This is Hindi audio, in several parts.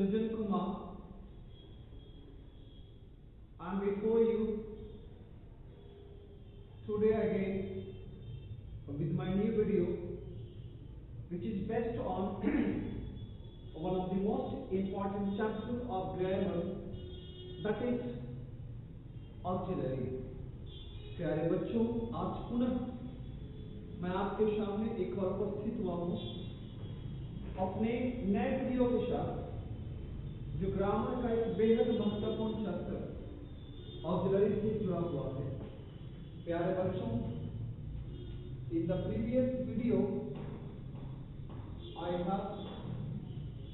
Sujan Kumar. I'm before you today again with my new video, which is based on one of the most important chapters of grammar, that is auxiliary. प्यारे बच्चों, आज पुनः मैं आपके सामने एक और उपस्थित हुआ हूँ अपने नए वीडियो के साथ, जो ग्रामर का एक बेहद महत्वपूर्ण चैप्टर ऑक्सिलरी से जुड़ा हुआ है। प्यारे बच्चों, in the previous video I have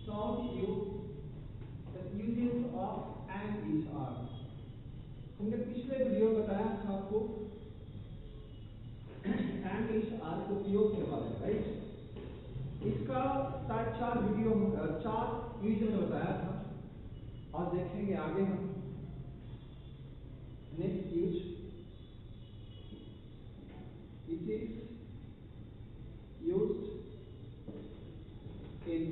shown you the uses of and is are। हमने पिछले वीडियो में बताया था आपको and is are के उपयोग के बारे में, राइट। इसका चार वीडियो चार यूज में बताया था और देखेंगे आगे हम next use. It is used in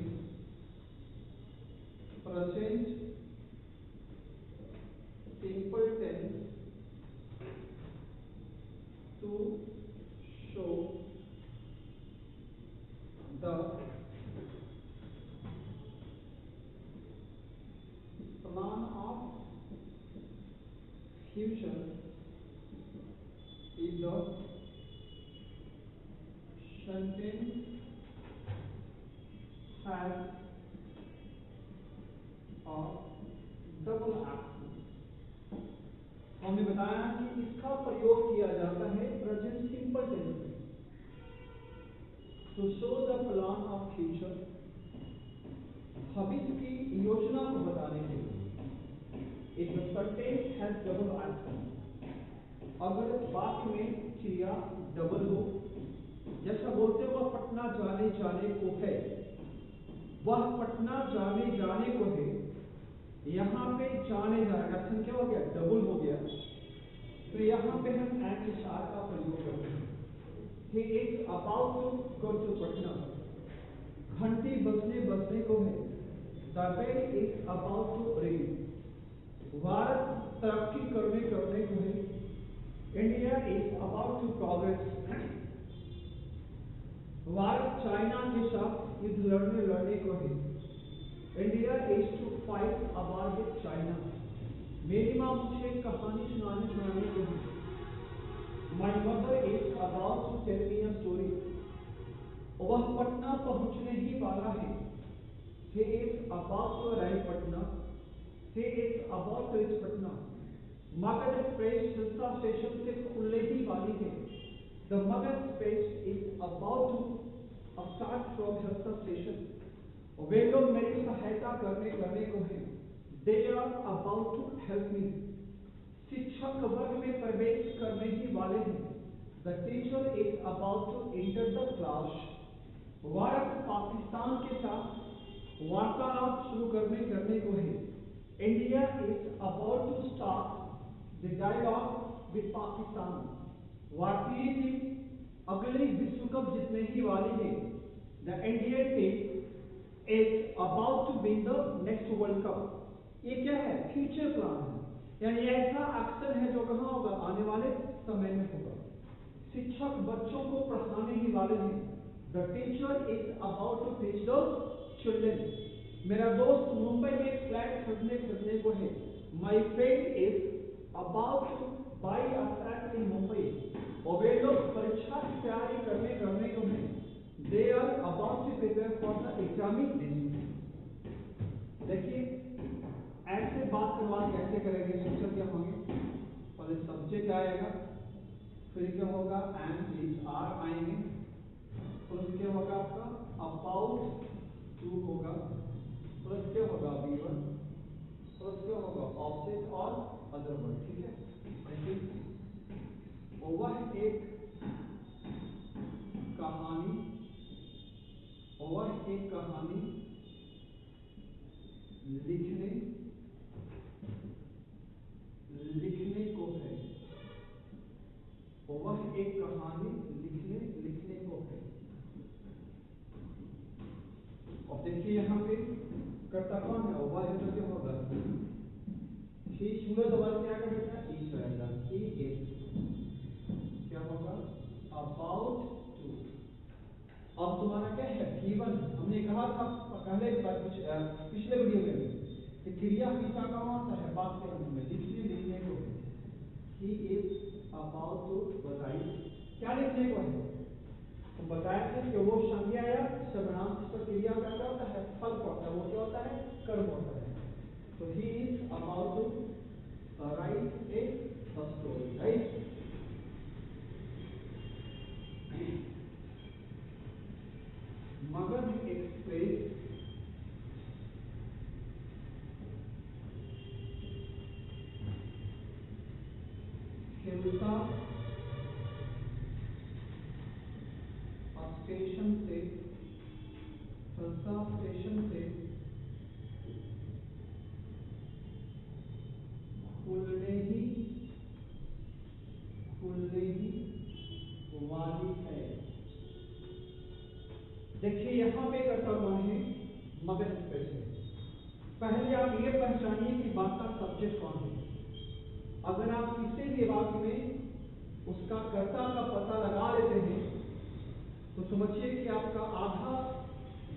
present simple tense to show the plan of future if the sentence has a double action। हमने बताया कि इसका प्रयोग किया जाता है प्रेजेंट सिंपल टेंस में to show the plan of future, भविष्य की योजना को बताने के लिए। If the sentence has double action, अगर वाक्य में क्रिया डबल हो, जैसा बोलते हो वह पटना जाने जाने को है, वह पटना जाने जाने को है, यहाँ पे जाने जाने का एक्शन क्या हो गया, डबल हो गया, तो यहाँ पे हम एंड इज आर का प्रयोग करते हैं। He is about to go to Patna, घंटी बजने बजने को है, the bell is about to ring, Bharat तरक्की करने करने को है, India is about to progress, Bharat China के साथ युद्ध लड़ने लड़ने को है, India is to fight a war with China, मेरी माँ मुझे कहानी सुनाने को है, My mother is about to tell me a story, वह पटना पहुंचने ही वाला है, He is about to arrive Patna, He is about to reach Patna, Magadh express Silsa station से खुलने ही वाली है, The Magad Express is about to start from Hilsa station, वे लोग मेरी सहायता करने को हैं, They are about to help me, शिक्षक वर्ग में प्रवेश करने ही वाले हैं, The teacher is about to enter the class, Bharat Pakistan के साथ वार्तालाप शुरू करने को है, India is about to start the dialogue with Pakistan, भारतीय टीम अगली विश्व कप जीतने ही वाली है, The Indian team is about to win the next World Cup। ये क्या है, फ्यूचर प्लान है, यानी ऐसा एक्शन है जो कहाँ होगा, आने वाले समय में होगा। शिक्षक बच्चों को पढ़ाने ही वाले हैं, The teacher is about to teach the children, मेरा दोस्त मुंबई में फ्लैट खरीदने को है, My friend is about to buy a flat in Mumbai, और वे लोग परीक्षा की तैयारी करने को है, They are about to prepare for the examination। देखिए ऐसे बात करवा कैसे करेंगे, स्ट्रक्चर क्या होंगे, पहले सब्जेक्ट आएगा, फिर क्या होगा, एंड इज आर आएंगे, फिर क्या होगा आपका अबाउट टू होगा, प्लस क्या होगा V1, प्लस क्या होगा ऑब्जेक्ट और अदर वर्ड। ठीक है, देखिए वह एक कहानी, वह एक कहानी लिखने को है, वह एक कहानी लिखने को है। और देखिए यहाँ पे कर्ता कौन है, वह सिंगुलर तो वर्ब क्या कर देता है, इज रहेगा। ही इज क्या होगा, अबाउट टू। अब तुम्हारा क्या है, गिवन। हमने कहा था पहले पिछले वीडियो में कि क्रिया हमेशा कहाँ होता है, वाक्य अंत में, लिखने को। He is about to write, क्या लिखने को है, हम बताए थे कि वो संज्ञा या सर्वनाम जिस पर क्रिया का क्या होता है, फल होता है, वो क्या होता है, कर्म होता है। तो he is about to write a story, right. Magadh Express Khilta station से, खिलता स्टेशन से खुलने ही वाली है। देखिए यहाँ पे कर्ता कौन है, मगध एक्सप्रेस है। पहले आप ये पहचानिए कि बात का सब्जेक्ट कौन है। अगर आप किसी भी वाक्य में उसका कर्ता का पता लगा लेते हैं तो समझिए कि आपका आधा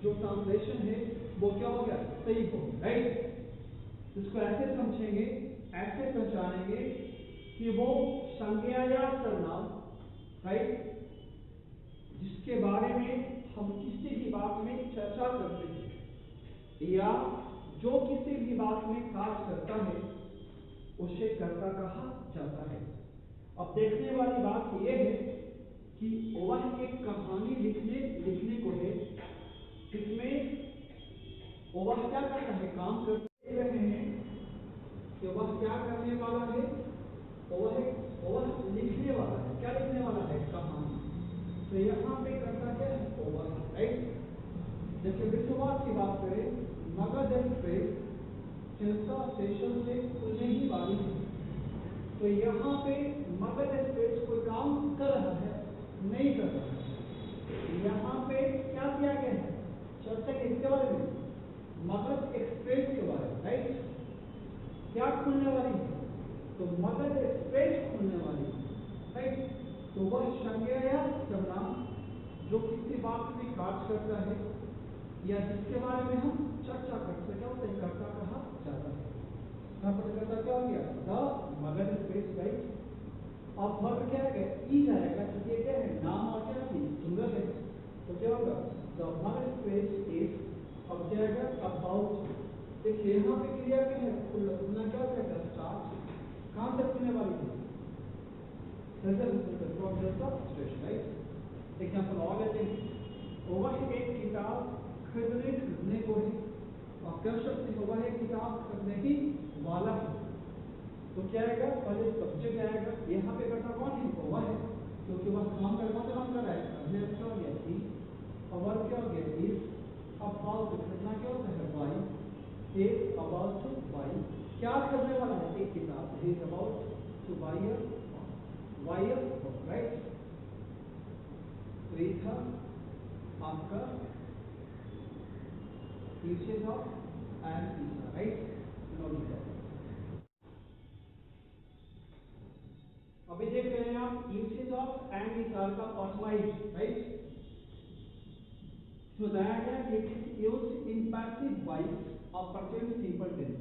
जो ट्रांसलेशन है वो क्या हो गया, सही हो, राइट। इसको ऐसे समझेंगे, ऐसे पहचानेंगे कि वो संज्ञा या सर्वनाम, राइट, जिसके बारे में हम किसी भी बात में चर्चा करते हैं या जो किसी भी बात में कार्य करता है उसे कर्ता कहा जाता है। अब देखने वाली बात यह है कि वह एक कहानी लिखने को है जिसमें वह क्या करता है, काम कर रहे हैं कि वह क्या करने वाला है, वह लिखने वाला है। क्या लिखने वाला है, कहानी। तो यहाँ पे कर्ता क्या है, ओवर, राइट। देखिए विश्ववाद की बात करें, मगध एक्सप्रेस खिलता स्टेशन से खुलने ही वाली है। तो यहाँ पे मगध एक्सप्रेस कोई काम कर रहा है, नहीं कर रहा है। यहाँ पे क्या किया गया है, चर्चा किसके बारे में, मगध एक्सप्रेस के बारे में, राइट। क्या खुलने वाली है, तो मगध एक्सप्रेस खुलने वाली है, राइट। तो वह संज्ञा या सर्वनाम जो किसी वाक्य में कार्य करता है या जिसके बारे में हम चर्चा करते हैं, क्या होता है, कर्ता कहा जाता है। यहाँ पर कर्ता क्या हो गया, द मगध एक्सप्रेस, राइट। अब वर्ब क्या है, इज आएगा क्योंकि ये क्या है, नाम और क्या है, सिंगल है। तो क्या होगा, द मगध एक्सप्रेस इज, अब क्या आएगा, अबाउट। देखिए यहाँ पे क्रिया क्या है, खुलना क्या होता है, स्टार्ट। कहाँ से खुलने वाली है, from the station, right. Example और लेते हैं, वह एक किताब खरीदने को है, और कह सकते हैं वह एक किताब खरीदने ही वाला है। तो क्या आएगा, पहले सब्जेक्ट आएगा, यहाँ पे कर्ता कौन है, वह है, क्योंकि वह काम कर, कौन काम कर रहा है, पहले क्या हो गया, ही, और वर्ब क्या हो गया, इज। अबाउट खरीदना क्या होता है, by, is about two by. क्या खरीदने वाला है, एक किताब, is about two by a book, right. तो था आपका usage of and is, right. अभी देख रहे हैं आप यूसेज ऑफ एंड इज का ऑटोमाइज, राइट। बताया गया कि it is used in passive voice और प्रेजेंट सिंपल टेंस,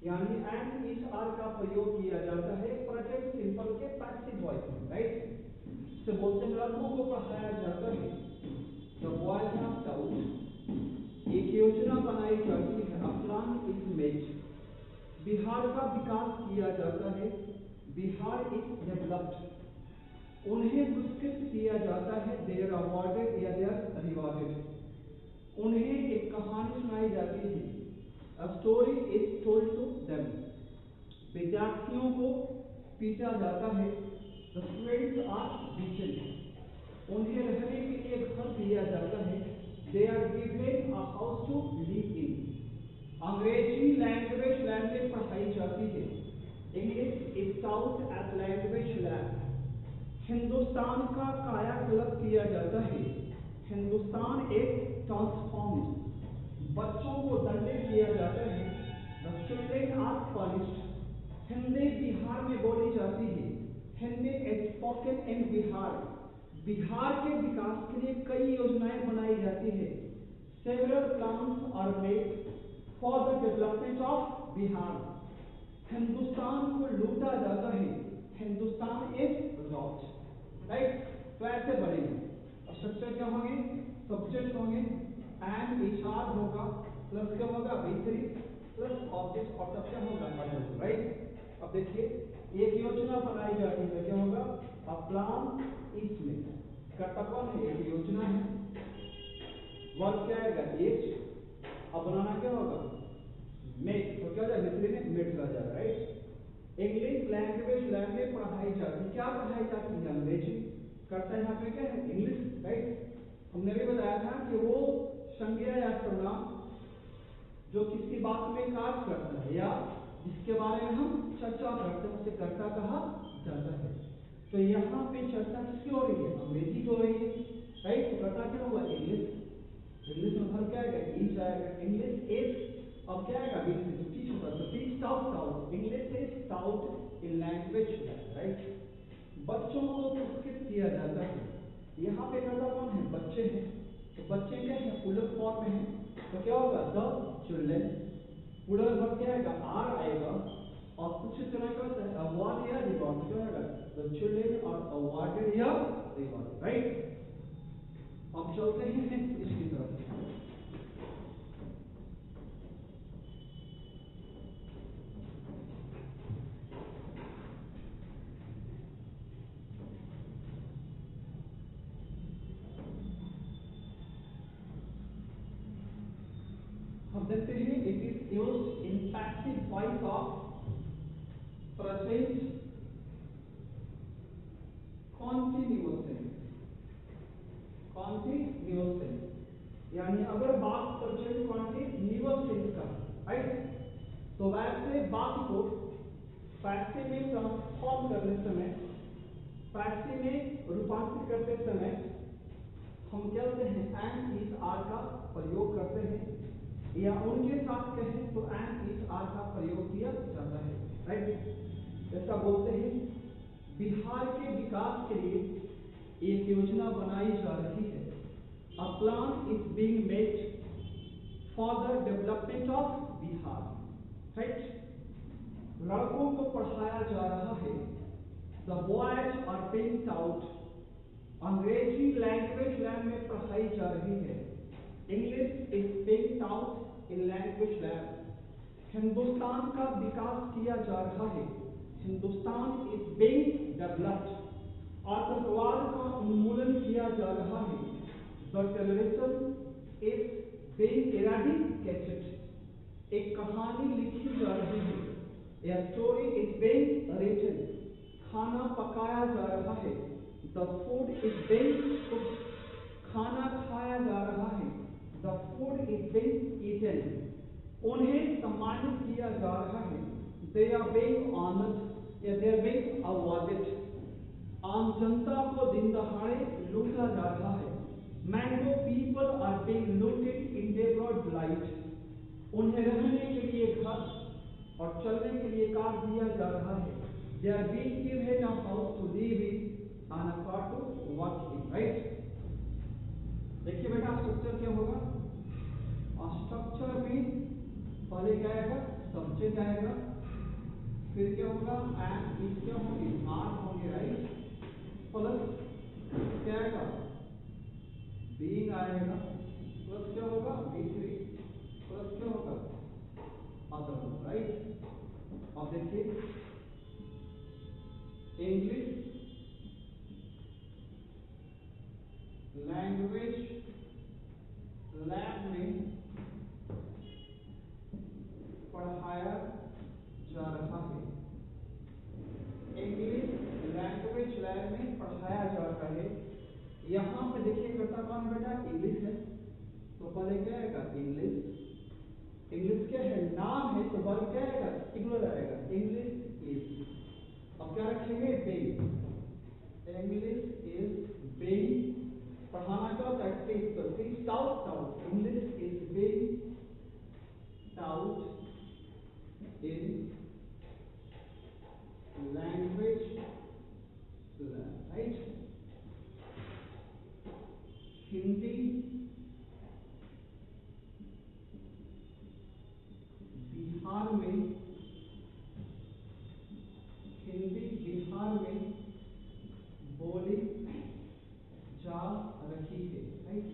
यानी एंड इज का प्रयोग किया जाता है प्रेजेंट सिंपल के पैसिव वॉइस में, राइट। से बोलते हैं लड़कों को पढ़ाया जाता है, द बॉयज आर टाउट। एक योजना बनाई जाती है, a plan is made. Bihar का विकास किया जाता है, बिहार इज डेवलप्ड। उन्हें पुरस्कृत किया जाता है, दे आर अवार्डेड या दे आर रिवॉर्डेड। उन्हें एक कहानी सुनाई जाती है, a story is told to them. विद्यार्थियों को पीटा जाता है, द स्टूडेंट्स आर बीटन। उन्हें रहने के लिए घर दिया जाता है, they are given a house to live in. अंग्रेजी लैंग्वेज लैब में पढ़ाई जाती है, English is taught at language lab. Hindustan का कायाकल्प किया जाता है, हिंदुस्तान एक ट्रांसफॉर्म्ड। बच्चों को दंडित किया जाता है, द चिल्ड्रेन आर पनिश्ड। में बोली जाती है। Hindi is spoken in Bihar. Bihar के विकास के लिए कई योजनाएं बनाई जाती है। Several plans are made for the development of Bihar. Hindustan को लूटा जाता है। Hindustan is lost, right. तो ऐसे बनेंगे। अब स्ट्रक्चर क्या होंगे? सब्जेक्ट होंगे, एंड एचआर होगा, प्लस क्या होगा? B3 प्लस ऑब्जेक्ट, और तब क्या होगा? Adult, right. अब देखिए, एक योजना बनाई जाती है, क्या होगा? अ प्लान इसमें करता कौन है? एक योजना है। वर्क क्या आएगा? इज। अब बनाना क्या होगा? मेक। तो क्या हो जाएगा? हिंदी में मेड का जाएगा, राइट। इंग्लिश लैंग्वेज लैब में पढ़ाई जाती है। क्या पढ़ाई जाती है? अंग्रेजी। करता है यहाँ पे क्या है? English, right. हमने भी बताया था कि वो संज्ञा या सर्वनाम जो किसी बात में कार्य करता है या जिसके बारे में हम चर्चा करते हैं उसे कर्ता कहा जाता है। तो यहाँ पे चर्चा किसकी हो रही है? अंग्रेजी की हो रही है, राइट। तो कर्ता क्या हुआ? इंग्लिश। इंग्लिश में भर क्या आएगा? इज आएगा। English is. अब क्या आएगा? बी से जो टीच होगा, तो teach taught taught. English is taut in language, right. बच्चों को पुरस्कृत किया जाता है। यहाँ पे कर्ता कौन है? बच्चे हैं। तो बच्चे क्या है? प्लूरल फॉर्म में है, तो क्या होगा? The children. प्लूरल वर्ब क्या आएगा? आर आएगा। और कुछ इस तरह क्या होता है? अवार्ड या रिवॉर्ड, क्या आएगा? द चिल्ड्रन आर अवार्डेड या रिवॉर्ड, राइट। अब चलते हैं नेक्स्ट इसकी तरफ। हम देखते हैं it is used in passive voice of present continuous tense. Continuous tense यानी अगर बात प्रेजेंट कॉन्टिन्यूअस टेंस का, राइट, तो वैसे बात को पैसिव में ट्रांसफॉर्म करने समय, पैसिव में रूपांतरित करते समय हम क्या करते हैं? एंड इज आर का प्रयोग करते हैं, या उनके साथ कहें तो एंड इज आर का प्रयोग किया जाता है, राइट। ऐसा बोलते हैं बिहार के विकास के लिए एक योजना बनाई जा रही है। A plan is being made for the development of Bihar, right. लड़कों को पढ़ाया जा रहा है। The boys are being taught. अंग्रेजी लैंग्वेज लैब में पढ़ाई जा रही है। English is being taught in language lab. Hindustan का विकास किया जा रहा है। Hindustan is being developed. आतंकवाद का उन्मूलन किया जा रहा है। The terrorism is being eradicated. एक कहानी लिखी जा रही है। A story is being written. खाना पकाया जा रहा है। The food is being cooked. खाना खाया जा रहा है। The food is being eaten. उन्हें सम्मानित किया जा रहा है। They are being honored. या they are being awarded. आम जनता को दिन दहाड़े लूटा जा रहा है। Mango people are being looted in their broad daylight. उन्हें रहने के लिए घर और चलने के लिए कार दिया जा रहा है। They are being given a house to live in and a car to work in, right? देखिए बेटा स्ट्रक्चर क्या होगा? और स्ट्रक्चर में पहले क्या आएगा? सब्जेक्ट आएगा, फिर क्या होगा? एंड इज क्या होंगे? आर होंगे, राइट। प्लस क्या आएगा? बीइंग आएगा, प्लस क्या होगा? B3 प्लस क्या होगा? Other, right. अब देखिए इंग्लिश लैंग्वेज लैब में पढ़ाया जा रहा है। इंग्लिश लैंग्वेज लैब में पढ़ाया जाता है। यहाँ पे देखिए करता कौन है बेटा? इंग्लिश है। तो पहले क्या आएगा? इंग्लिश। इंग्लिश क्या है? नाम है, तो वर्ब क्या आएगा? सिंगुलर आएगा। English is. अब क्या रखेंगे? बीइंग। English is being. पढ़ाना क्या होता है? टीच। तो teach taught taught. English is being taught in Bihar में बोली जा रही है, राइट।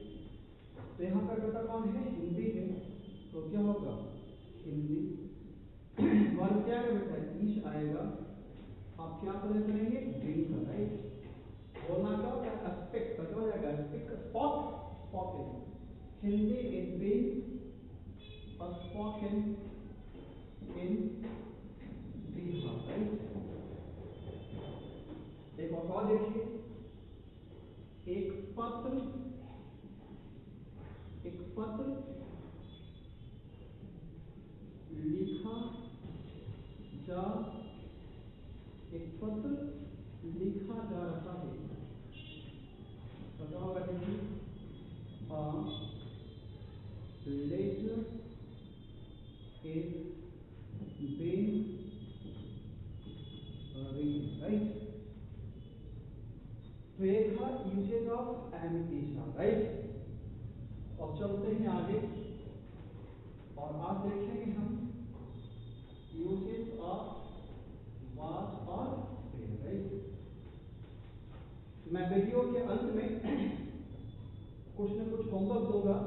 तो यहाँ पर बेटा कौन है? हिंदी है, तो क्या होगा? हिंदी। वर्ब क्या है बेटा? ईश आएगा। आप क्या प्रयोग करेंगे? बिंग का, राइट। बोलना क्या होगा? स्पीक, तो क्या हो जाएगा? Speak, spoken. Hindi is being spoken in Bihar, right. एक और देखिए, एक पत्र लिखा जा रहा है, तो क्या होगा? देखिए, letter is being written, right. तो ये था uses of am is, right. अब चलते हैं आगे और आज देखेंगे हम यूजेज ऑफ वाज और वेयर, राइट। मैं वीडियो के अंत में कुछ न कुछ होमवर्क दूंगा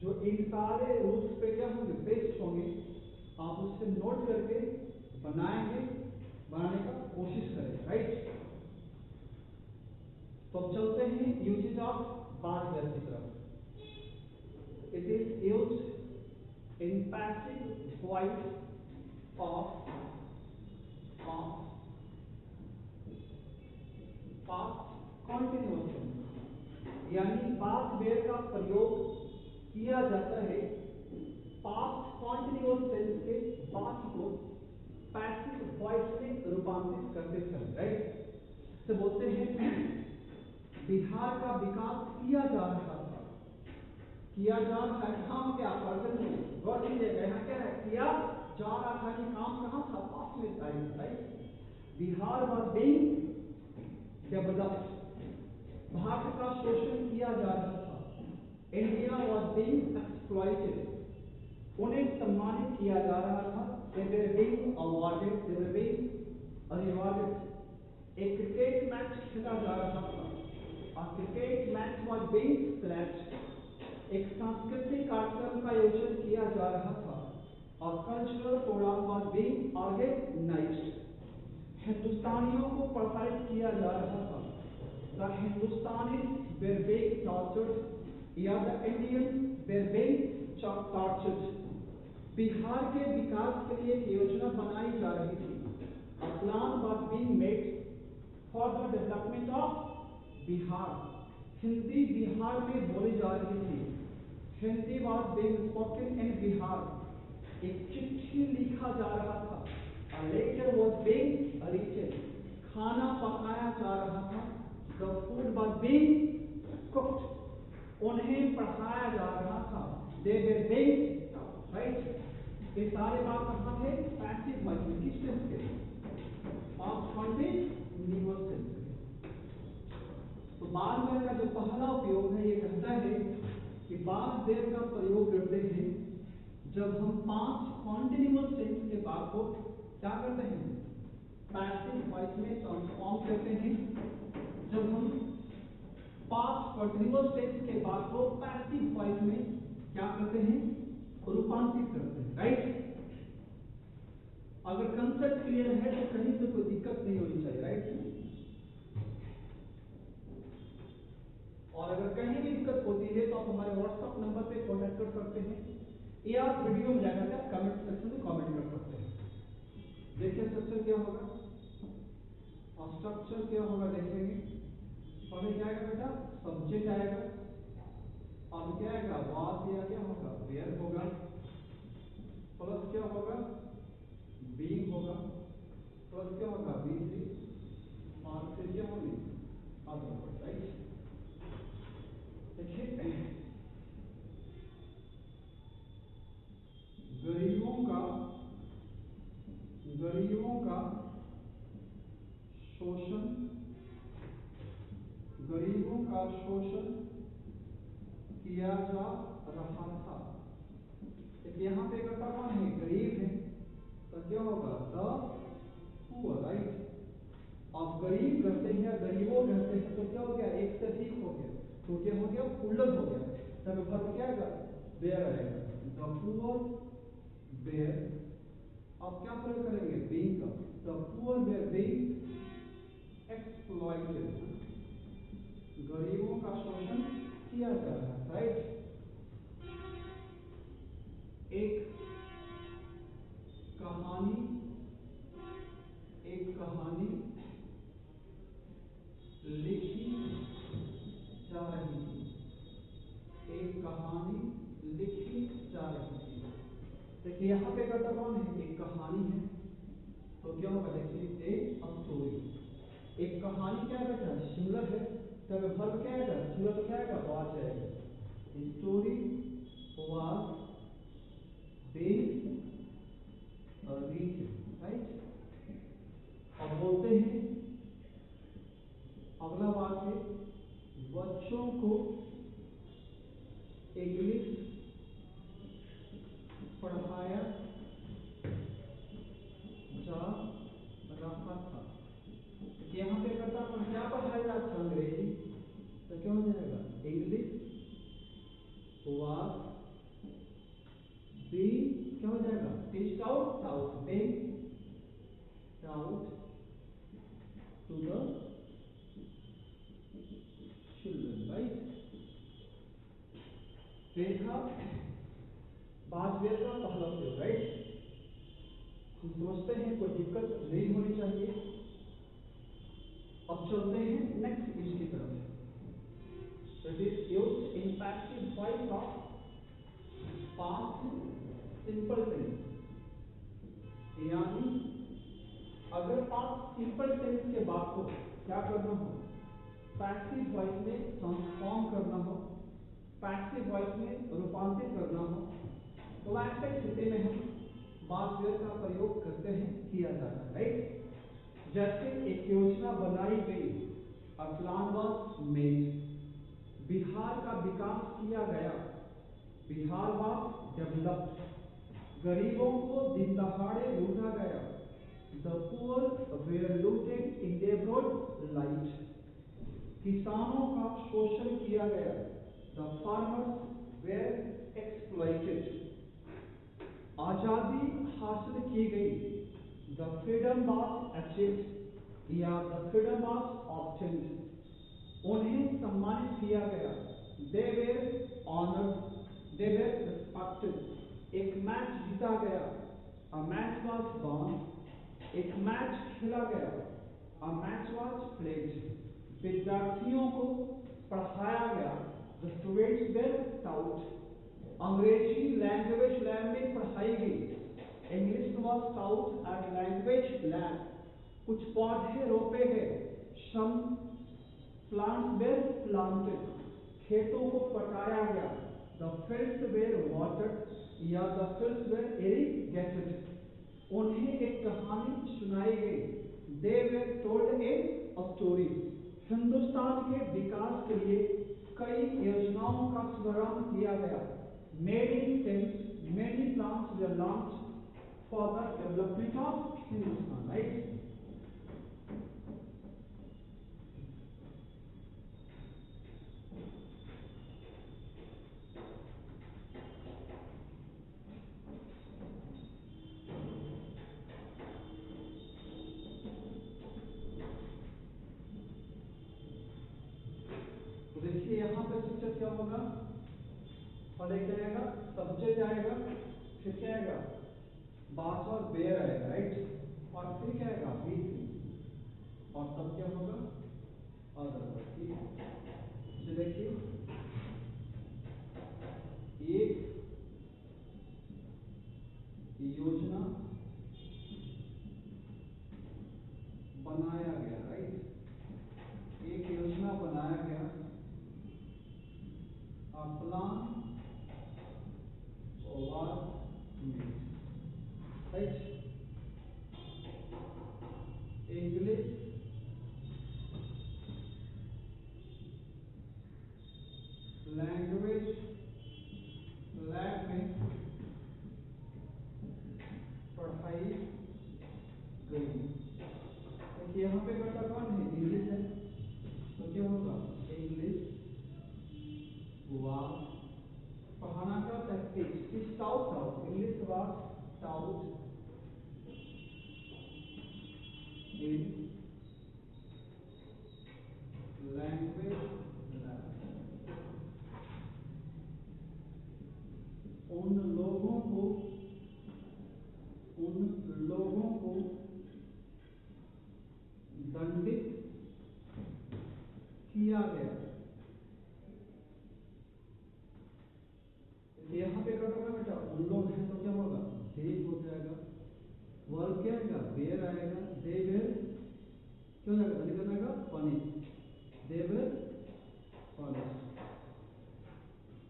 जो इन सारे रूल्स पे क्या होंगे? बेस्ड होंगे। आप उससे नोट करके बनाने का कोशिश करें, राइट। तो चलते हैं यूजेज ऑफ वाज वेयर की तरफ। It is used in passive voice of past continuous tense, यानी वाज वेयर का प्रयोग किया जाता है पास्ट कॉन्टिन्यूअस टेंस के वाक्य को पैसिव वॉइस में रूपांतरित करते समय, राइट। तो बोलते हैं बिहार का विकास किया जा रहा था। किया जा रहा है कहाँ पे? आप प्रेजेंट में गौर कीजिएगा, यहाँ क्या है? किया जा रहा था, ये काम कहाँ था? पास्ट में था, right. Bihar was being developed, Bharat का शोषण किया जा रहा था। इंडिया वाज बीइंग एक्सप्लॉइटेड, उन्हें सम्मानित किया जा रहा था। they were being awarded, they were being rewarded। एक क्रिकेट मैच खेला जा रहा था, a cricket match was being played। एक सांस्कृतिक कार्यक्रम का आयोजन किया जा रहा था, और cultural program was being organized. हिंदुस्तानियों को प्रताड़ित किया जा रहा था, the Hindustanis were being tortured, या the Indians were being tortured. Bihar के विकास के लिए एक योजना बनाई जा रही थी, a plan was being made for the development of Bihar. Hindi Bihar में बोली जा रही थी, Hindi was being spoken in Bihar. एक चिट्ठी लिखा जा रहा था, a letter was being written। खाना पकाया जा रहा था, the food was being cooked। उन्हें पढ़ाया जा रहा था, they were being taught, right। ये सारे बात कहाँ थे? पैसिव वॉइस में। किस टेंस के? पास्ट कॉन्टिन्यूअस टेंस के। तो वाज वेयर का जो पहला उपयोग है, ये कहता है कि वाज वेयर का प्रयोग करते हैं जब हम पास्ट कॉन्टिन्यूअस टेंस के बाद को क्या करते हैं? पैसिव वॉइस में ट्रांसफॉर्म करते हैं। जब हम पास्ट कॉन्टिन्यूअस टेंस के बाद को पैसिव वॉइस में क्या करते हैं? रूपांतरित करते हैं, राइट। अगर कंसेप्ट क्लियर है तो कहीं से कोई दिक्कत नहीं होनी चाहिए, राइट। और अगर कहीं भी दिक्कत होती है तो आप हमारे व्हाट्सएप नंबर पे कांटेक्ट कर सकते हैं, या आप वीडियो में जाकर के कमेंट सेक्शन में कमेंट कर सकते हैं। देखिए स्ट्रक्चर क्या होगा, और स्ट्रक्चर क्या होगा देखेंगे। पहले क्या आएगा बेटा? सब्जेक्ट आएगा, अब क्या आएगा? वाज या क्या होगा? वेयर होगा, प्लस क्या होगा? बीइंग होगा, प्लस क्या होगा? बी3, और फिर क्या होंगे? Other word, right. देखिए, गरीबों का शोषण किया जा रहा था। यहाँ पे करता कौन है? गरीब क्या हो गया, एक से अधिक हो गया, तो क्या हो गया, प्लूरल हो गया, तब वर्ब क्या आएगा, वेयर आएगा। द पुअर वेयर, अब क्या प्रयोग करेंगे, बीइंग का, the poor were being exploited, गरीबों का शोषण किया जा रहा है, राइट। एक कहानी लिखी जा रही थी, एक कहानी लिखी जा रही थी। देखिए यहाँ पे करता कौन है, एक कहानी है, तो क्या होगा, देखिए ए स्टोरी, एक कहानी क्या बेटा, सिंगुलर है, तब वर्ब क्या आएगा, सिंगुलर तो क्या आएगा, वाज आएगा। Story was being read, right. अब बोलते हैं अगला वाक्य, बच्चों को इंग्लिश पढ़ाया जा रहा था। यहाँ पे करता हूँ क्या पढ़ाया जाता था, अंग्रेजी, तो क्या हो जाएगा, इंग्लिश वाज बीइंग, क्या हो जाएगा, teached out being taught to the children, right। देखा बात वेयर का पहला प्रयोग, राइट। हम समझते हैं कोई दिक्कत नहीं होनी चाहिए। अब चलते हैं नेक्स्ट यूज की तरफ। It is used in passive voice of past simple tense, यानी अगर पास्ट सिंपल टेंस के बाद को क्या करना हो, पैसिव वॉइस में ट्रांसफॉर्म करना हो, पैसिव वॉइस में रूपांतरित करना हो, तो ऐसे स्थिति में हम वाज वेयर का प्रयोग करते हैं, किया जाता है, राइट। जैसे एक योजना बनाई गई, a plan was made, Bihar का विकास किया गया, बिहार वाज डेवलप्ड, गरीबों को दिन दहाड़े लूटा गया, the poor were looted in their broad light, किसानों का शोषण किया गया, द फार्मर्स वेयर एक्सप्लॉइटेड, आजादी हासिल की गई, द फ्रीडम वाज अचीव्ड या द फ्रीडम वाज ऑब्टेन्ड, उन्हें सम्मानित किया गया, they were honoured, they were respected, एक मैच जीता गया, अ मैच वाज वॉन, एक मैच खेला गया, अ मैच वाज प्लेड, विद्यार्थियों को पढ़ाया गया, द स्टूडेंट्स वेर टाउट, अंग्रेजी लैंग्वेज लैब में पढ़ाई गई, English was taught at language lab, कुछ पौधे रोपे गए, सम प्लांट्स वेर प्लांटेड, खेतों को पटाया गया, द फील्ड्स वेर वाटर्ड या द फील्ड्स वेर इरिगेटेड, उन्हें एक कहानी सुनाई गई, they were told a story, Hindustan के विकास के लिए कई योजनाओं का शुभारंभ किया गया, many stems many plants were launched for the development of Hindustan, right. तो देखिए यहाँ पे स्ट्रक्चर क्या होगा, पहले क्या आएगा, सब्जेक्ट आएगा, फिर क्या आएगा, बात और बेयर आएगा, राइट, और फिर क्या आएगा, बी, और तब क्या होगा, अदर वर्ड, ठीक है। तो देखिए एक योजना बनाया गया, राइट, एक योजना बनाया गया, a plan was made, right, English language lab में पढ़ाई गई। देखिए यहाँ पे करता कौन है, इंग्लिश है, तो क्या होगा, out in language lab। उन लोगों को दंडित किया गया। यहाँ पे क्या होगा बेटा, उन लोग हैं तो क्या होगा, दे हो जाएगा। वर्ब क्या आएगा, वेयर आएगा। दे विल क्यों जाएगा, दंडित करना आएगा, पनिश। They will punish.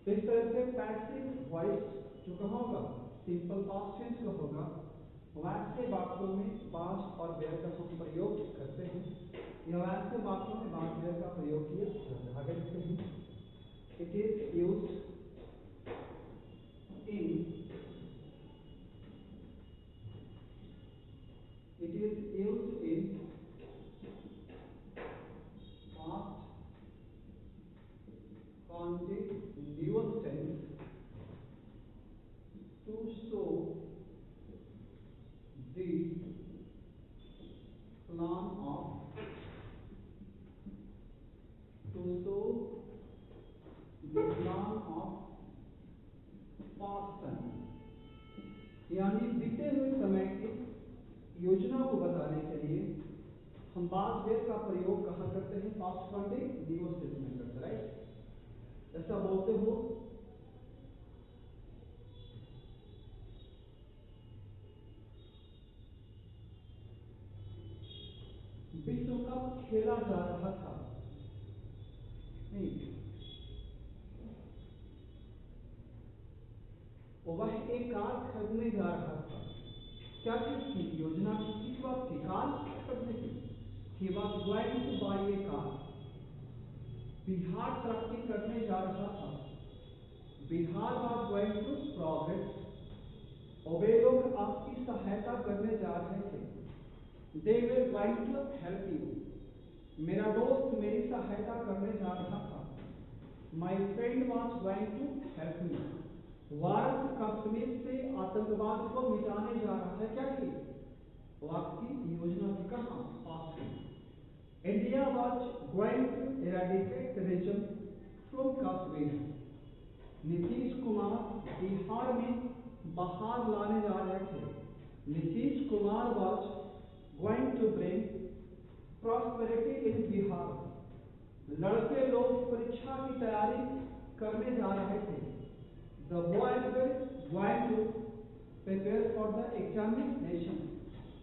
इस तरह से पैसिव वॉइस जो कहाँ होगा, सिंपल पास्ट टेंस का होगा। वैसे वाक्यों में बाज और वेयर का हम प्रयोग करते हैं, या वैसे वाक्यों में बाज वेयर का प्रयोग किया जाता है। आगे लिखते हैं, it is used in past continuous tense to show the plan of past time, यानी बीते हुए समय की योजना को बताने के लिए हम बाज वेयर का प्रयोग कहाँ करते हैं, पास्ट कंटिन्यूअस टेंस में करते हैं, राइट। ऐसा बोलते हो, विश्व कप खेला जा रहा था, नहीं, वह एक कार खरीदने जा रहा था। क्या चीज की योजना, किसी बात की, कार खरीदने की। He was going to buy a car। Bihar तरक्की करने जा रहा था। Bihar was going to progress। और वे लोग आपकी सहायता करने जा रहे थे। They were going to help you। मेरा दोस्त मेरी सहायता करने जा रहा था। My friend was going to help me। Bharat Kashmir से आतंकवाद को मिटाने जा रहा है। क्या की, वो आपकी योजना थी, कहाँ, पास्ट में। India was going to eradicate terrorism from Kashmir। Nitish Kumar Bihar में बहार लाने जा रहे थे। Nitish Kumar was going to bring prosperity in Bihar। लड़के लोग परीक्षा की तैयारी करने जा रहे थे। The boys were going to prepare for the examination।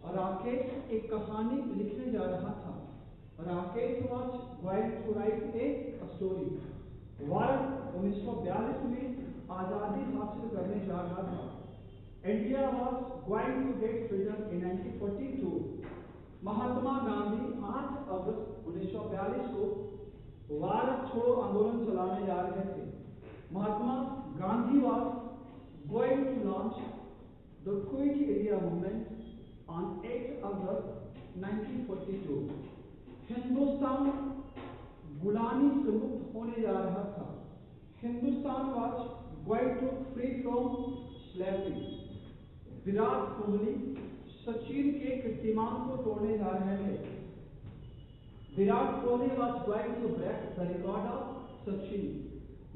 और राकेश एक कहानी लिखने जा रहा था। Rakesh was going to write a story। Bharat 1942 में आजादी हासिल करने जा रहा था। India was going to get freedom in 1942। Mahatma Gandhi 8 अगस्त 1942 को भारत छोड़ो आंदोलन चलाने जा रहे थे। Mahatma Gandhi was going to launch the Quit India movement on 8 August 1942। Hindustan गुलामी से मुक्त होने जा रहा था। Hindustan was going to free from slavery। Virat Kohli Sachin के कीर्तिमान को तोड़ने जा रहे थे। Virat Kohli was going to break the record of Sachin.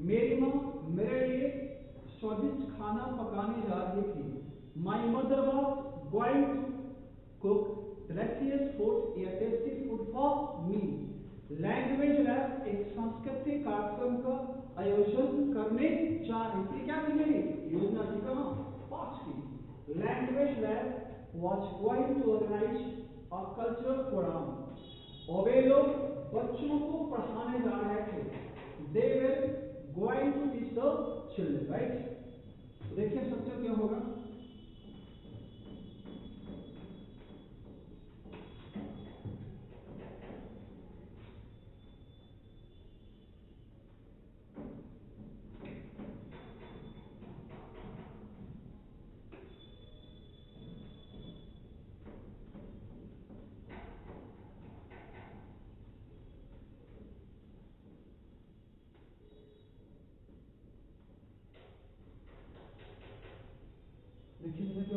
मेरी माँ मेरे लिए स्वादिष्ट खाना पकाने जा रही थी। My mother was going to cook delicious food, a tasty food for me। Language lab एक सांस्कृतिक कार्यक्रम का आयोजन करने जा रही थी। क्या थी मेरी योजना थी, कहाँ, पास्ट की। Language lab was going to organize a cultural program। और वे लोग बच्चों को पढ़ाने जा रहे थे। They were going to teach the children, right। तो देखिए स्ट्रक्चर क्या होगा,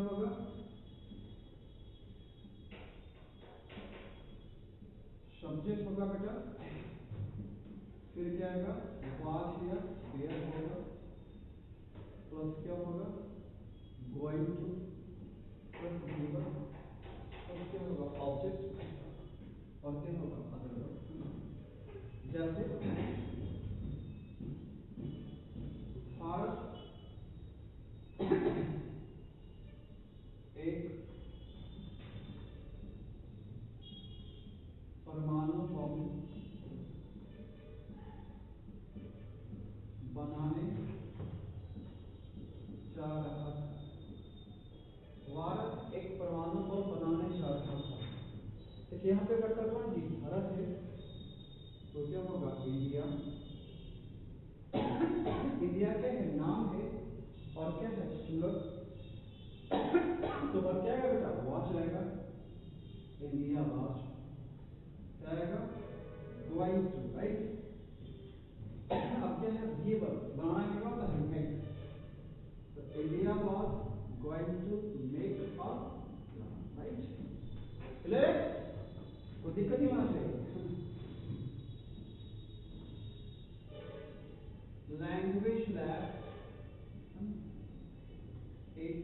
क्या होगा? सब्जेक्ट होगा बेटा, फिर क्या आएगा? वाज या वेयर होगा, प्लस क्या होगा? Going to, plus given, plus क्या होगा? ऑब्जेक्ट, और क्या होगा? Other word. जैसे भारत एक परमाणु बम बनाने जा रहा था। भारत एक परमाणु बम बनाने जा रहा था। देखिए यहाँ पे करता कौन जी? भारत है, तो क्या होगा? इंडिया। इंडिया क्या है? नाम है, और क्या है? सिंगुलर। तो वर्ब क्या आएगा बेटा? वॉच आएगा। इंडिया वॉच क्या आएगा? Going to, right. अब क्या है? भी वर्ब बनाना क्या होता है? मेक। तो India was going to make a plan, right. Clear है? कोई दिक्कत नहीं होना चाहिए। लैंग्वेज लैब एक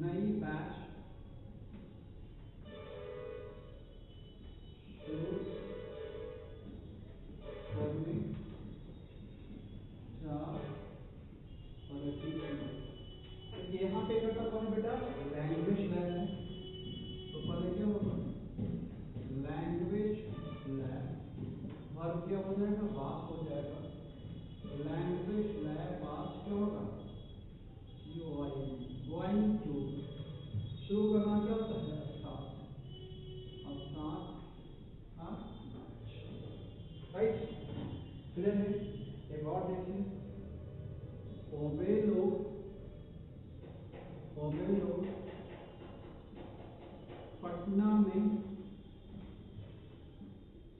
नई बैच शुरू करने जा रही थी। तो यहाँ पे करता कौन है बेटा? लैंग्वेज लैब है, तो पहले क्या होगा? लैंग्वेज लैब, वर्ब क्या हो जाएगा? वास हो जाएगा। लैंग्वेज लैब वास क्या होगा? गोइंग टू, शुरू करना क्या होता है? Start, right. क्लियर है? एक और देखें, ओबेलो पटना में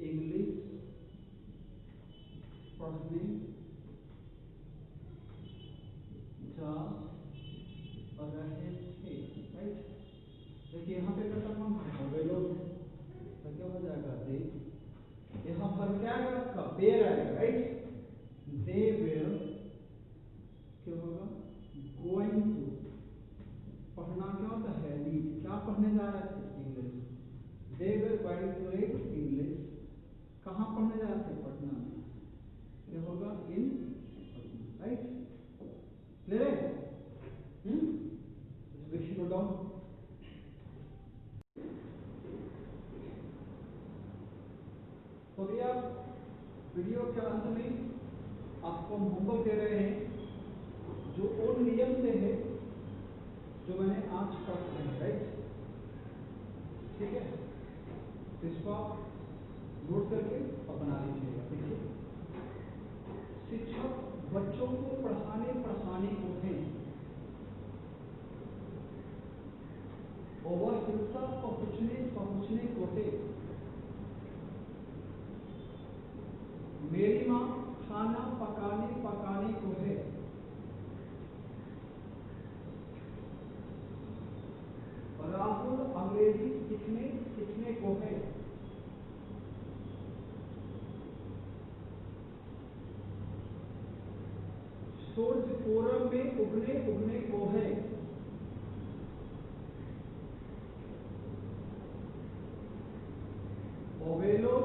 इंग्लिश पढ़ने जा रहे थे, राइट। देखिए यहाँ पे करता कौन है? ओबेलो है, तो क्या हो जाएगा? दे। यहाँ पर क्या आएगा? आपका बेर आएगा, राइट। दे वेयर क्या होगा? गोइंग टू, पढ़ना क्या होता है? रीड। क्या पढ़ने जा रहे थे? English. They were going to read English. कहाँ पढ़ने जा रहे थे? पटना में। क्या होगा? इन पटना, राइट। क्लियर है? लिखिए नोट डाउन। तो भैया वीडियो के अंत में आपको हम होमवर्क दे रहे हैं, जो उन नियम से है जो मैंने आज पढ़ा है, राइट। ठीक है, तो इसको आप नोट करके अपना लीजिएगा। देखिए, शिक्षक बच्चों को पढ़ाने को है, और वह हिंसा पहुंचने को है। मेरी माँ खाना पकाने को है। राहुल अंग्रेजी सीखने को है। सूर्य पूरब में उगने को है। ओवेलो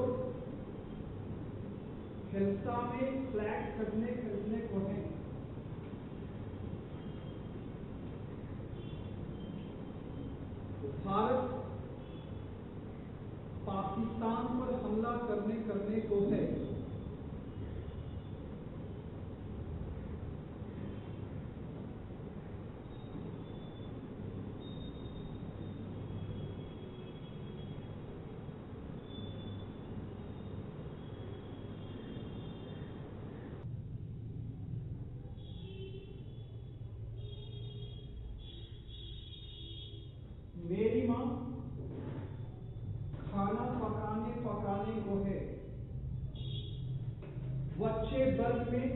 हिल्सा में फ्लैग खरीदने को है। भारत पाकिस्तान पर हमला करने को है। मेरी माँ खाना पकाने को है। बच्चे बल में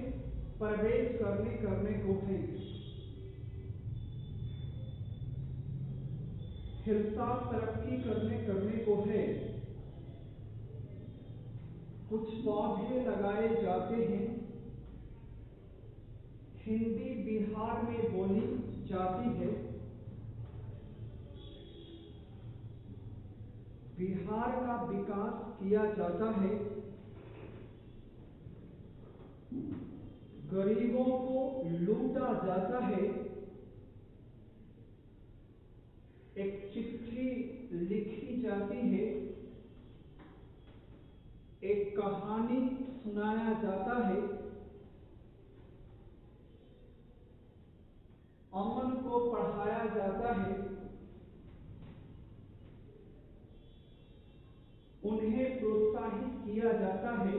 प्रवेश करने करने को है। हिलसा तरक्की करने को है। कुछ पौधे लगाए जाते हैं। हिंदी बिहार में बोली जाती है। बिहार का विकास किया जाता है। गरीबों को लूटा जाता है। एक चिट्ठी लिखी जाती है। एक कहानी सुनाया जाता है। अमन को पढ़ाया जाता है। उन्हें प्रोत्साहित किया जाता है।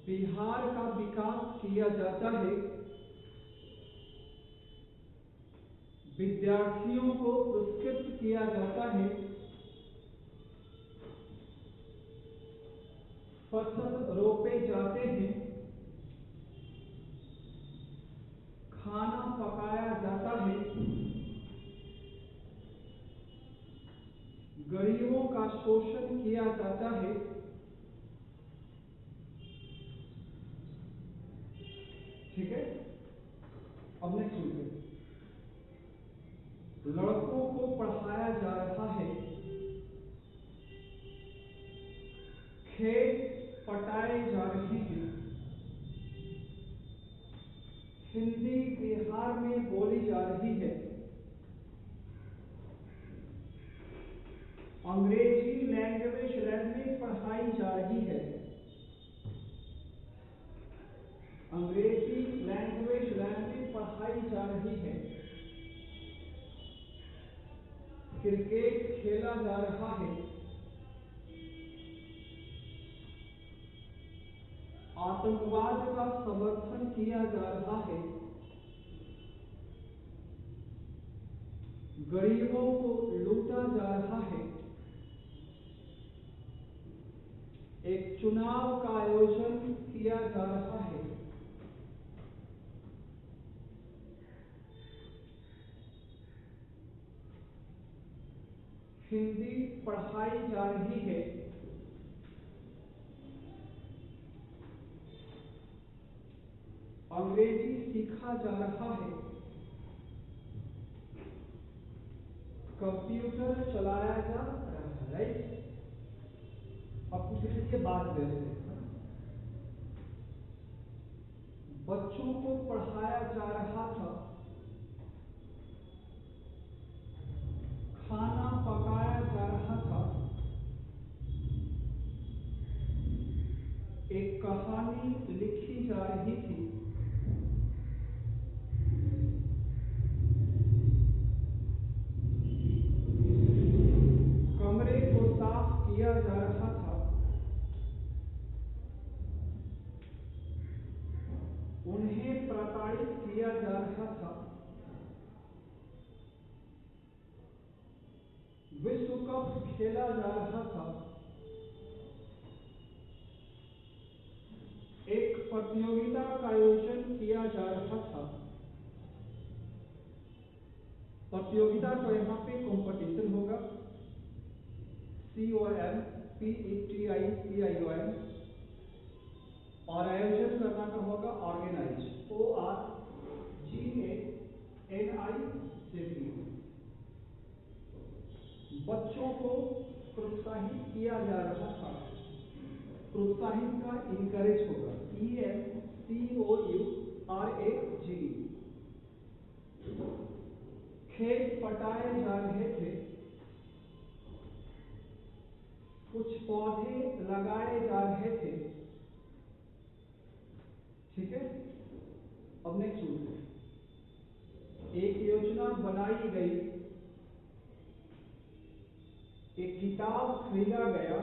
बिहार का विकास किया जाता है। विद्यार्थियों को पुरस्कृत किया जाता है। फसल रोपे जाते हैं। खाना पकाया जाता है। गरीबों का शोषण किया जाता है। ठीक है, अब नेक्स्ट सुनते हैं। लड़कों को पढ़ाया जा रहा है। खेत पटाए जा रहे हैं। हिंदी बिहार में बोली जा रही है। अंग्रेजी लैंग्वेज लैब में पढ़ाई जा रही है। अंग्रेजी लैंग्वेज लैब में पढ़ाई जा रही है। क्रिकेट खेला जा रहा है। आतंकवाद का समर्थन किया जा रहा है। गरीबों को लूटा जा रहा है। एक चुनाव का आयोजन किया जा रहा है। हिंदी पढ़ाई जा रही है। अंग्रेजी सीखा जा रहा है। कंप्यूटर चलाया जा रहा है। राइट, अब कुछ ये बात देते हैं। बच्चों को पढ़ाया जा रहा था। खाना पकाया जा रहा था। एक कहानी लिखी जा रही थी। कमरे को साफ किया जा रहा था। उन्हें प्रताड़ित किया जा रहा था। विश्व कप खेला जा रहा था। एक प्रतियोगिता का आयोजन किया जा रहा था। प्रतियोगिता तो यहाँ पे कंपटीशन होगा। COMPETITION, और आयोजन करना का होगा ऑर्गेनाइज, ORGANIZE। बच्चों को प्रोत्साहित किया जा रहा था। प्रोत्साहित का इनकरेज होगा, ENCOURAGE। खेत पटाए जा रहे थे। कुछ पौधे लगाए जा रहे थे। ठीक है, अब नेक्स्ट सुनते हैं। एक योजना बनाई गई। एक किताब खरीदा गया।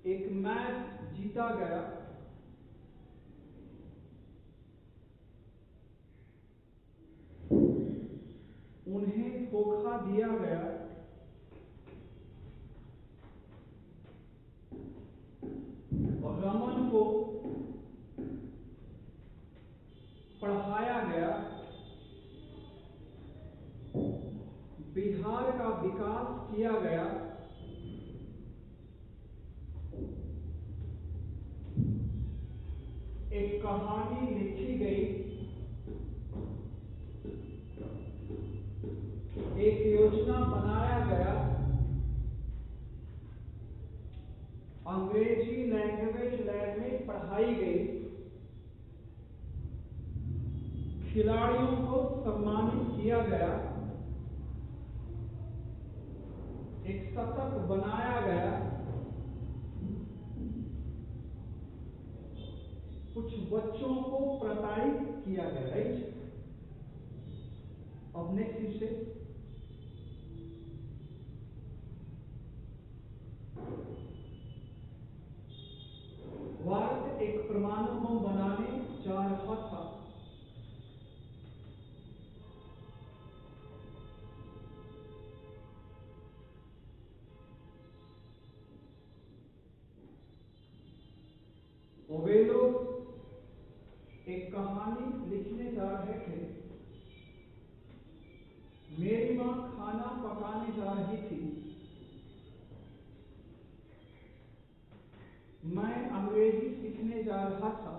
एक मैच जीता गया। उन्हें धोखा दिया गया। पढ़ाया गया, बिहार का विकास किया गया, एक कहानी लिखी गई, एक योजना बनाया गया, अंग्रेजी लैंग्वेज लैब में पढ़ाई गई, खिलाड़ियों को सम्मानित किया गया, एक शतक बनाया गया, कुछ बच्चों को प्रताड़ित किया गया। राइट। अब नेक्स्ट इससे भारत एक परमाणु बम बनाने जा रहा था। और वे लोग एक कहानी लिखने जा रहे थे। मेरी मां खाना पकाने जा रही थी। मैं अंग्रेजी सीखने जा रहा था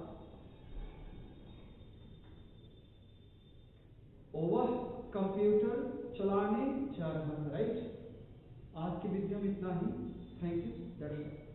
और वह कंप्यूटर चलाने जा रहा था। राइट। आज की वीडियो में इतना ही। Thank you. That's all.